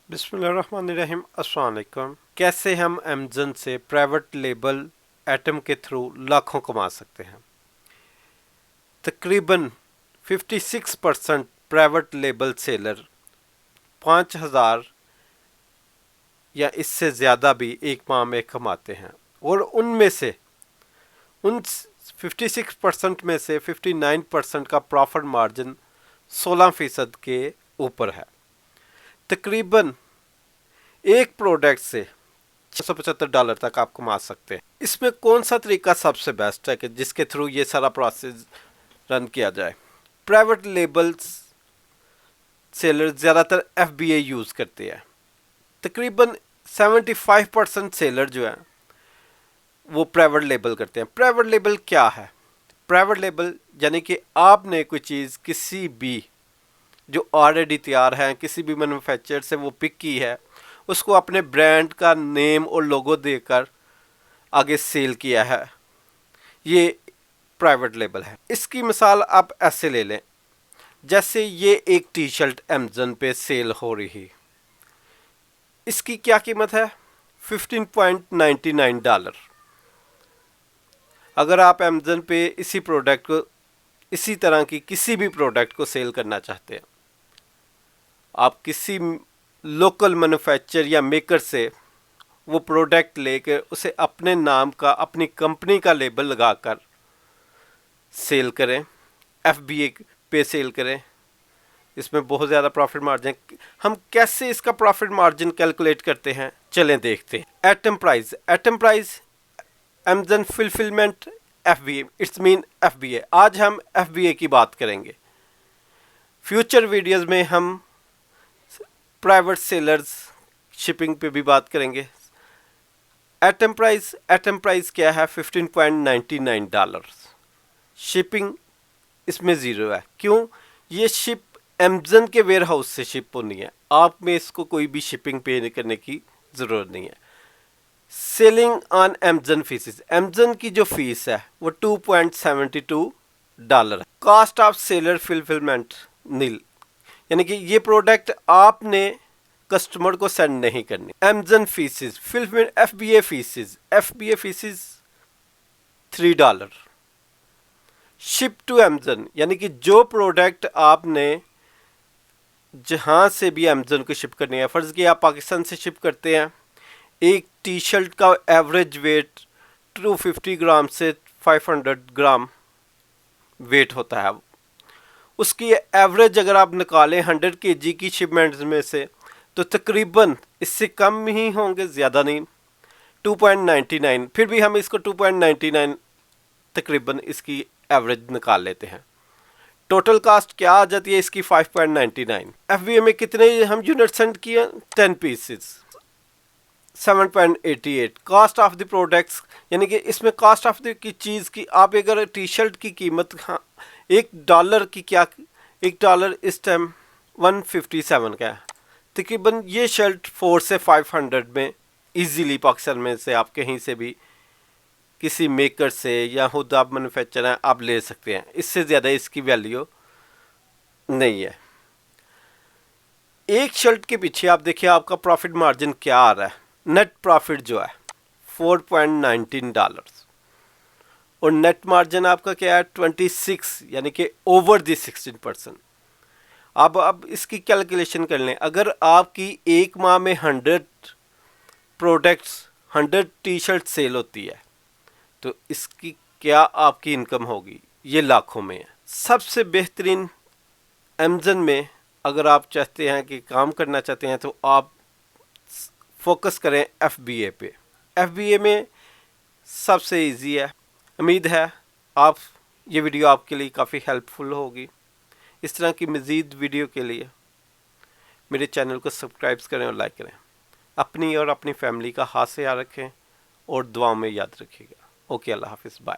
बिस्मिल्लाहिर्रहमानिर्रहीम। अस्सलाम वालेकुम। कैसे हम अमेज़न से प्राइवेट लेबल एटम के थ्रू लाखों कमा सकते हैं। तकरीबन 56% प्राइवेट लेबल सेलर 5,000 या इससे ज़्यादा भी एक माह में कमाते हैं और उनमें से उन 56% में से 59% का प्रॉफिट मार्जिन 16% के ऊपर है। तकरीबन एक प्रोडक्ट से $675 तक आप कमा सकते हैं। इसमें कौन सा तरीका सबसे बेस्ट है कि जिसके थ्रू ये सारा प्रोसेस रन किया जाए। प्राइवेट लेबल्स सेलर ज़्यादातर FBA यूज़ करते हैं। तकरीबन 75% सेलर जो है वो प्राइवेट लेबल करते हैं। प्राइवेट लेबल क्या है? प्राइवेट लेबल यानी कि आपने कोई चीज़ किसी भी जो ऑलरेडी तैयार है किसी भी मैन्युफैक्चरर से वो पिक की है, उसको अपने ब्रांड का नेम और लोगो देकर आगे सेल किया है, ये प्राइवेट लेबल है। इसकी मिसाल आप ऐसे ले लें, जैसे ये एक टी शर्ट अमेज़न पे सेल हो रही, इसकी क्या कीमत है? $15.99। अगर आप अमेज़न पे इसी प्रोडक्ट को, इसी तरह की किसी भी प्रोडक्ट को सेल करना चाहते हैं, आप किसी लोकल मैन्युफैक्चरर या मेकर से वो प्रोडक्ट लेकर उसे अपने नाम का, अपनी कंपनी का लेबल लगाकर सेल करें, FBA पे सेल करें, इसमें बहुत ज़्यादा प्रॉफिट मार्जिन। हम कैसे इसका प्रॉफिट मार्जिन कैलकुलेट करते हैं, चलें देखते हैं। Atom price Amazon fulfilment FBA, it's mean FBA। आज हम FBA की बात करेंगे। फ्यूचर वीडियोस में हम प्राइवेट सेलर्स शिपिंग पे भी बात करेंगे। एटम प्राइस क्या है? $15.99। शिपिंग इसमें ज़ीरो है। क्यों? ये शिप अमेज़न के वेयर हाउस से शिप होनी है, आप में इसको कोई भी शिपिंग पे करने की ज़रूरत नहीं है। Selling on Amazon fees, Amazon की जो फीस है वो $2.72 है। Cost of seller fulfilment nil, यानी कि ये प्रोडक्ट आपने कस्टमर को सेंड नहीं करनी। Amazon fees fulfilment FBA fees $3। Ship to Amazon, यानी कि जो प्रोडक्ट आपने जहाँ से भी अमेज़न को शिप करनी है, फ़र्ज़ किया आप पाकिस्तान से शिप करते हैं, एक टी शर्ट का एवरेज वेट 250 ग्राम से 500 ग्राम वेट होता है। उसकी एवरेज अगर आप निकालें 100 kg की शिपमेंट्स में से, तो तकरीबन इससे कम ही होंगे, ज़्यादा नहीं, 2.99। फिर भी हम इसको 2.99 तकरीबन इसकी एवरेज निकाल लेते हैं। टोटल कास्ट क्या आ जाती है इसकी? 5.99। FBA में कितने हम यूनिट सेंड किए? 10 pieces, 7.88। Cost of the products, यानी कि इसमें कॉस्ट ऑफ द की चीज़ की, आप अगर टी शर्ट की कीमत, हाँ, $1 की, क्या $1 इस टाइम 157 का है। तकरीबन ये शर्ट 400 से 500 में इजीली पाकिस्तान में से आप कहीं से भी किसी मेकर से या खुद आप मैन्युफैक्चरर हैं आप ले सकते हैं। इससे ज़्यादा इसकी वैल्यू नहीं है। एक शर्ट के पीछे आप देखिए आपका प्रॉफिट मार्जिन क्या आ रहा है। नेट प्रॉफिट जो है $4.19 और नेट मार्जिन आपका क्या है? 26, यानी कि ओवर दी 16%। अब इसकी कैलकुलेशन कर लें। अगर आपकी एक माह में 100 प्रोडक्ट्स, 100 टी शर्ट सेल होती है, तो इसकी क्या आपकी इनकम होगी? ये लाखों में है। सबसे बेहतरीन अमेज़न में अगर आप चाहते हैं कि काम करना चाहते हैं, तो आप फोकस करें FBA पे। FBA में सबसे इजी है। उम्मीद है आप ये वीडियो आपके लिए काफ़ी हेल्पफुल होगी। इस तरह की मज़ीद वीडियो के लिए मेरे चैनल को सब्सक्राइब करें और लाइक करें। अपनी और अपनी फैमिली का खास ख्याल रखें और दुआओं में याद रखिएगा। ओके, अल्लाह हाफिज़, बाय।